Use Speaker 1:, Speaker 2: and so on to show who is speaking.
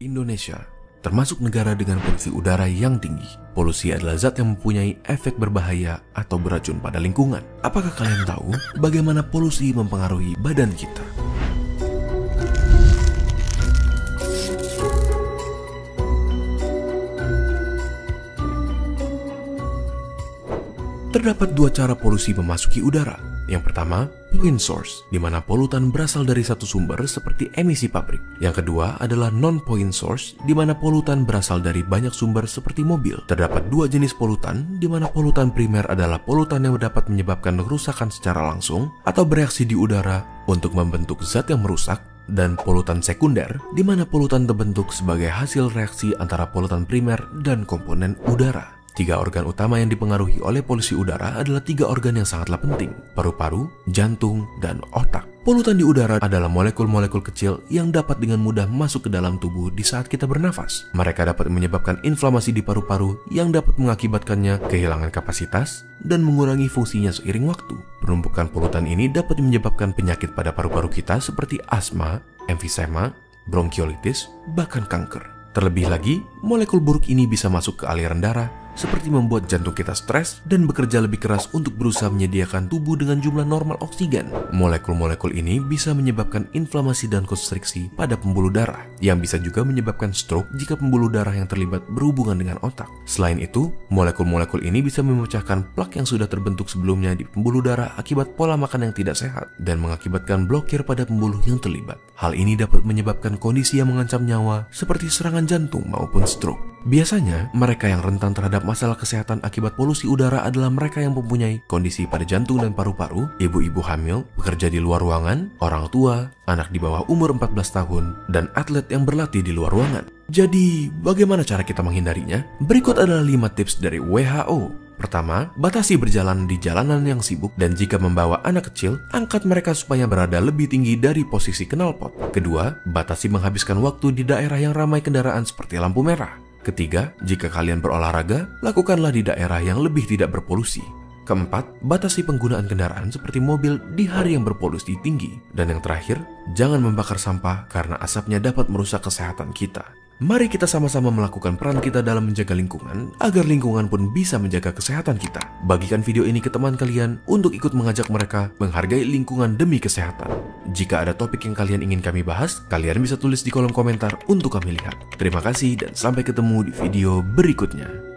Speaker 1: Indonesia termasuk negara dengan polusi udara yang tinggi. Polusi adalah zat yang mempunyai efek berbahaya atau beracun pada lingkungan. Apakah kalian tahu bagaimana polusi mempengaruhi badan kita? Terdapat dua cara polusi memasuki udara. Yang pertama, pollutant source, di mana polutan berasal dari satu sumber seperti emisi pabrik. Yang kedua adalah non-pollutant source, di mana polutan berasal dari banyak sumber seperti mobil. Terdapat dua jenis polutan, di mana polutan primer adalah polutan yang dapat menyebabkan kerusakan secara langsung atau bereaksi di udara untuk membentuk zat yang merusak, dan polutan sekunder, di mana polutan terbentuk sebagai hasil reaksi antara polutan primer dan komponen udara. Tiga organ utama yang dipengaruhi oleh polusi udara adalah tiga organ yang sangatlah penting: paru-paru, jantung, dan otak. Polutan di udara adalah molekul-molekul kecil yang dapat dengan mudah masuk ke dalam tubuh di saat kita bernafas. Mereka dapat menyebabkan inflamasi di paru-paru yang dapat mengakibatkannya kehilangan kapasitas dan mengurangi fungsinya seiring waktu. Penumpukan polutan ini dapat menyebabkan penyakit pada paru-paru kita seperti asma, emfisema, bronkiolitis, bahkan kanker. Terlebih lagi, molekul buruk ini bisa masuk ke aliran darah, seperti membuat jantung kita stres dan bekerja lebih keras untuk berusaha menyediakan tubuh dengan jumlah normal oksigen. Molekul-molekul ini bisa menyebabkan inflamasi dan konstriksi pada pembuluh darah, yang bisa juga menyebabkan stroke jika pembuluh darah yang terlibat berhubungan dengan otak. Selain itu, molekul-molekul ini bisa memecahkan plak yang sudah terbentuk sebelumnya di pembuluh darah akibat pola makan yang tidak sehat dan mengakibatkan blokir pada pembuluh yang terlibat. Hal ini dapat menyebabkan kondisi yang mengancam nyawa seperti serangan jantung maupun stroke. Biasanya, mereka yang rentan terhadap masalah kesehatan akibat polusi udara adalah mereka yang mempunyai kondisi pada jantung dan paru-paru, ibu-ibu hamil, bekerja di luar ruangan, orang tua, anak di bawah umur 14 tahun, dan atlet yang berlatih di luar ruangan. Jadi, bagaimana cara kita menghindarinya? Berikut adalah 5 tips dari WHO. Pertama, batasi berjalan di jalanan yang sibuk, dan jika membawa anak kecil, angkat mereka supaya berada lebih tinggi dari posisi knalpot. Kedua, batasi menghabiskan waktu di daerah yang ramai kendaraan seperti lampu merah. Ketiga, jika kalian berolahraga, lakukanlah di daerah yang lebih tidak berpolusi. Keempat, batasi penggunaan kendaraan seperti mobil di hari yang berpolusi tinggi. Dan yang terakhir, jangan membakar sampah karena asapnya dapat merusak kesehatan kita. Mari kita sama-sama melakukan peran kita dalam menjaga lingkungan, agar lingkungan pun bisa menjaga kesehatan kita. Bagikan video ini ke teman kalian untuk ikut mengajak mereka menghargai lingkungan demi kesehatan. Jika ada topik yang kalian ingin kami bahas, kalian bisa tulis di kolom komentar untuk kami lihat. Terima kasih dan sampai ketemu di video berikutnya.